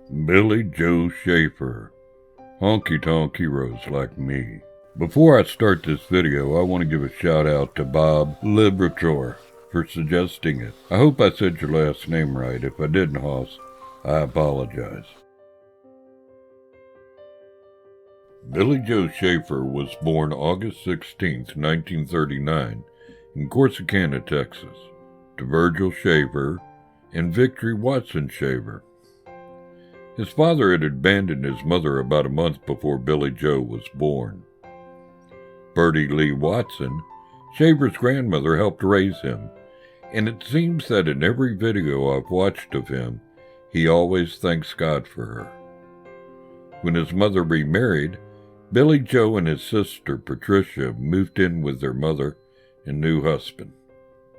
Billy Joe Schaefer, Honky Tonk heroes like me. Before I start this video, I want to give a shout out to Bob Librator for suggesting it. I hope I said your last name right. If I didn't, Hoss, I apologize. Billy Joe Schaefer was born August 16, 1939, in Corsicana, Texas, to Virgil Shaver and Victory Watson Shaver. His father had abandoned his mother about a month before Billy Joe was born. Bertie Lee Watson, Shaver's grandmother, helped raise him, and it seems that in every video I've watched of him, he always thanks God for her. When his mother remarried, Billy Joe and his sister Patricia moved in with their mother and new husband.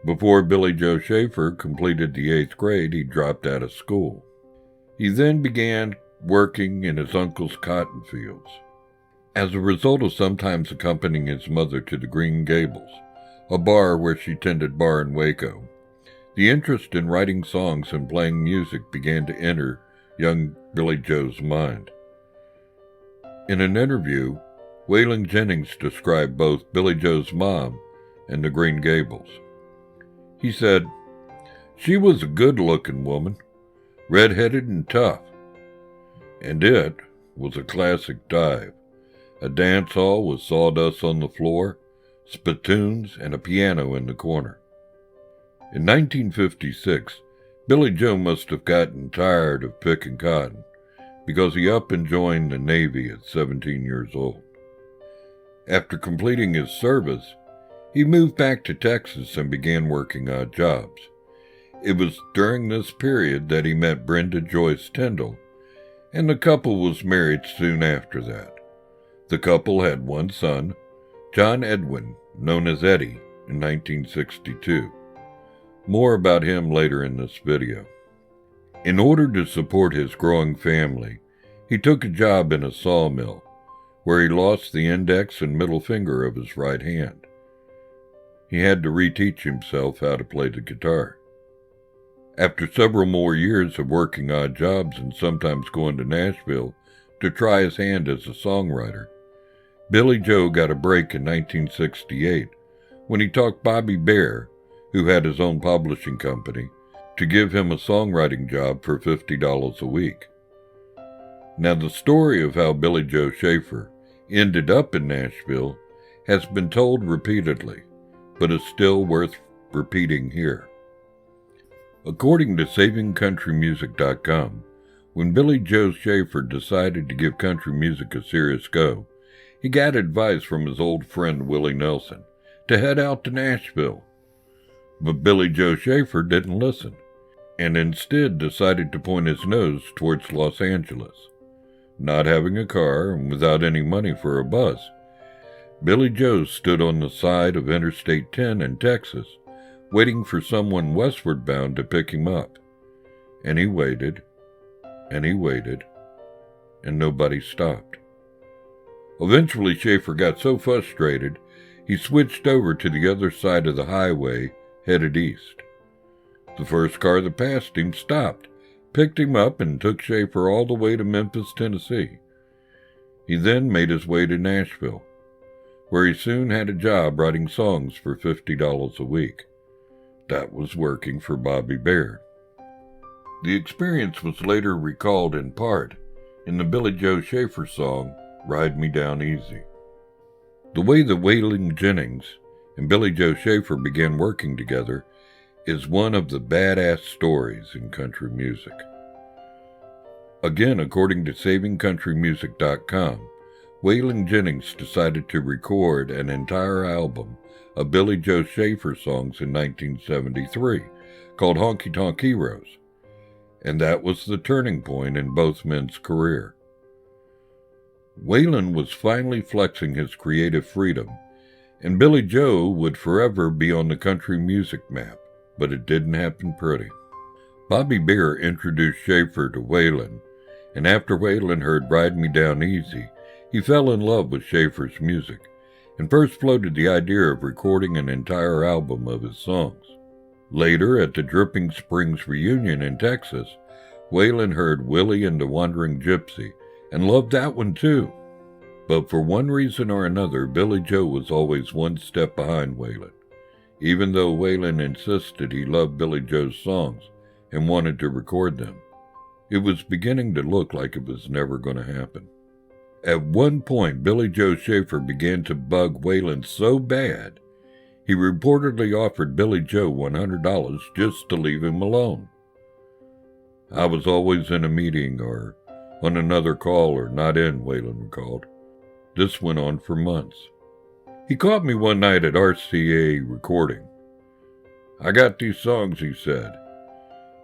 Before Billy Joe Schaefer completed the 8th grade, he dropped out of school. He then began working in his uncle's cotton fields. As a result of sometimes accompanying his mother to the Green Gables, a bar where she tended bar in Waco, the interest in writing songs and playing music began to enter young Billy Joe's mind. In an interview, Waylon Jennings described both Billy Joe's mom and the Green Gables. He said, "She was a good-looking woman, red-headed and tough. And it was a classic dive, a dance hall with sawdust on the floor, spittoons, and a piano in the corner." In 1956, Billy Joe must have gotten tired of picking cotton, because he up and joined the Navy at 17 years old. After completing his service, he moved back to Texas and began working odd jobs. It was during this period that he met Brenda Joyce Tyndall, and the couple was married soon after that. The couple had one son, John Edwin, known as Eddie, in 1962. More about him later in this video. In order to support his growing family, he took a job in a sawmill, where he lost the index and middle finger of his right hand. He had to reteach himself how to play the guitar. After several more years of working odd jobs and sometimes going to Nashville to try his hand as a songwriter, Billy Joe got a break in 1968 when he talked Bobby Bare, who had his own publishing company, to give him a songwriting job for $50 a week. Now, the story of how Billy Joe Schaefer ended up in Nashville has been told repeatedly, but is still worth repeating here. According to SavingCountryMusic.com, when Billy Joe Schaefer decided to give country music a serious go, he got advice from his old friend Willie Nelson to head out to Nashville. But Billy Joe Schaefer didn't listen, and instead decided to point his nose towards Los Angeles. Not having a car and without any money for a bus, Billy Joe stood on the side of Interstate 10 in Texas, waiting for someone westward bound to pick him up. And he waited, and he waited, and nobody stopped. Eventually, Schaefer got so frustrated, he switched over to the other side of the highway, headed east. The first car that passed him stopped, picked him up, and took Schaefer all the way to Memphis, Tennessee. He then made his way to Nashville, where he soon had a job writing songs for $50 a week. That was working for Bobby Bare. The experience was later recalled in part in the Billy Joe Schaefer song, "Ride Me Down Easy." The way that Waylon Jennings and Billy Joe Schaefer began working together is one of the badass stories in country music. Again, according to SavingCountryMusic.com, Waylon Jennings decided to record an entire album of Billy Joe Schaefer songs in 1973, called Honky Tonk Heroes, and that was the turning point in both men's career. Waylon was finally flexing his creative freedom, and Billy Joe would forever be on the country music map, but it didn't happen pretty. Bobby Bare introduced Schaefer to Waylon, and after Waylon heard "Ride Me Down Easy," he fell in love with Schaefer's music, and first floated the idea of recording an entire album of his songs. Later, at the Dripping Springs reunion in Texas, Waylon heard Willie and the Wandering Gypsy and loved that one too. But for one reason or another, Billy Joe was always one step behind Waylon, even though Waylon insisted he loved Billy Joe's songs and wanted to record them. It was beginning to look like it was never going to happen. At one point, Billy Joe Shaver began to bug Waylon so bad, he reportedly offered Billy Joe $100 just to leave him alone. "I was always in a meeting or on another call or not in," Waylon recalled. This went on for months. He caught me one night at RCA recording. "I got these songs," he said,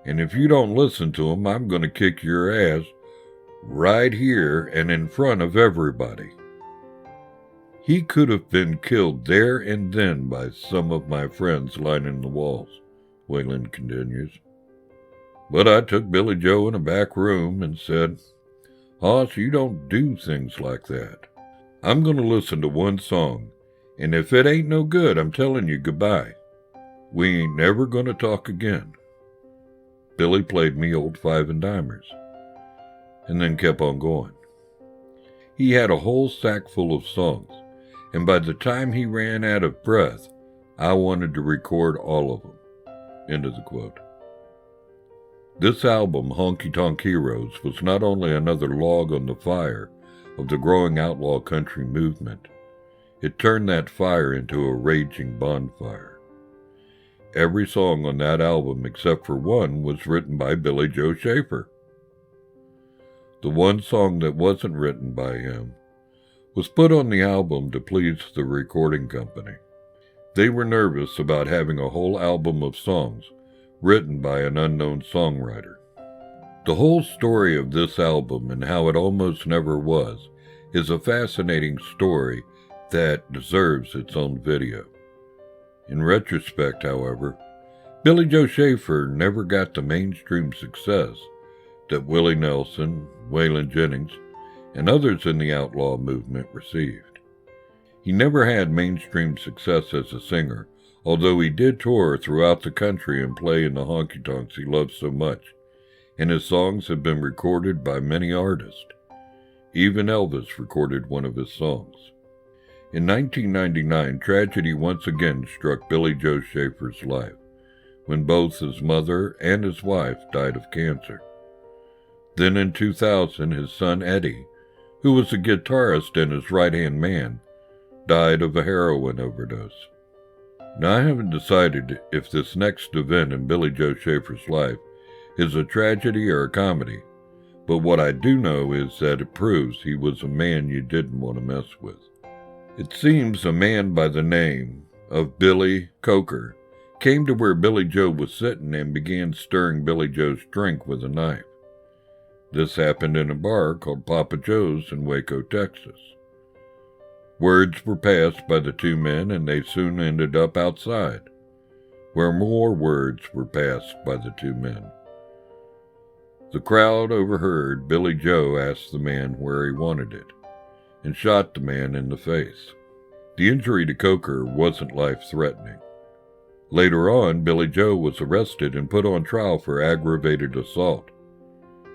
"and if you don't listen to them, I'm going to kick your ass right here and in front of everybody." He could have been killed there and then by some of my friends lining the walls, Waylon continues. But I took Billy Joe in a back room and said, "Hoss, you don't do things like that. I'm going to listen to one song, and if it ain't no good, I'm telling you goodbye. We ain't never going to talk again." Billy played me old five and dimers, and then kept on going. He had a whole sack full of songs, and by the time he ran out of breath, I wanted to record all of them. End of the quote. This album, Honky Tonk Heroes, was not only another log on the fire of the growing outlaw country movement, it turned that fire into a raging bonfire. Every song on that album except for one was written by Billy Joe Shaver. The one song that wasn't written by him was put on the album to please the recording company. They were nervous about having a whole album of songs written by an unknown songwriter. The whole story of this album and how it almost never was is a fascinating story that deserves its own video. In retrospect, however, Billy Joe Shaver never got the mainstream success that Willie Nelson, Waylon Jennings, and others in the outlaw movement received. He never had mainstream success as a singer, although he did tour throughout the country and play in the honky tonks he loved so much, and his songs have been recorded by many artists. Even Elvis recorded one of his songs. In 1999, tragedy once again struck Billy Joe Shaver's life, when both his mother and his wife died of cancer. Then in 2000, his son Eddie, who was a guitarist and his right-hand man, died of a heroin overdose. Now, I haven't decided if this next event in Billy Joe Shaver's life is a tragedy or a comedy, but what I do know is that it proves he was a man you didn't want to mess with. It seems a man by the name of Billy Coker came to where Billy Joe was sitting and began stirring Billy Joe's drink with a knife. This happened in a bar called Papa Joe's in Waco, Texas. Words were passed by the two men, and they soon ended up outside, where more words were passed by the two men. The crowd overheard Billy Joe ask the man where he wanted it, and shot the man in the face. The injury to Coker wasn't life-threatening. Later on, Billy Joe was arrested and put on trial for aggravated assault.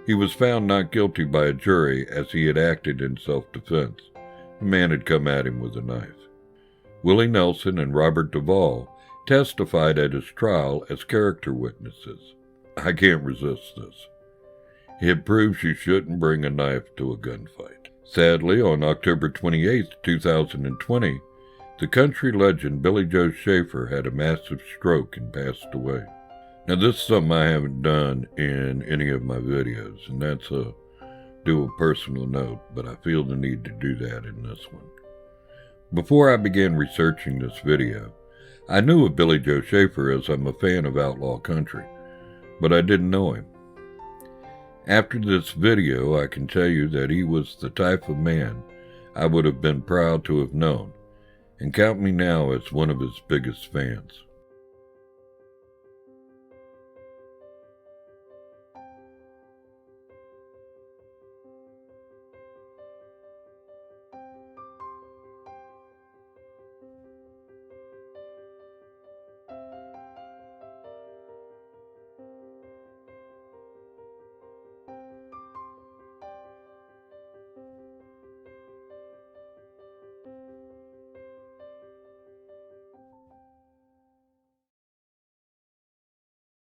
He was found not guilty by a jury as he had acted in self-defense. The man had come at him with a knife. Willie Nelson and Robert Duvall testified at his trial as character witnesses. I can't resist this. It proves you shouldn't bring a knife to a gunfight. Sadly, on October 28, 2020, the country legend Billy Joe Shaver had a massive stroke and passed away. Now, this is something I haven't done in any of my videos, and that's a personal note, but I feel the need to do that in this one. Before I began researching this video, I knew of Billy Joe Shaver as I'm a fan of outlaw country, but I didn't know him. After this video, I can tell you that he was the type of man I would have been proud to have known, and count me now as one of his biggest fans.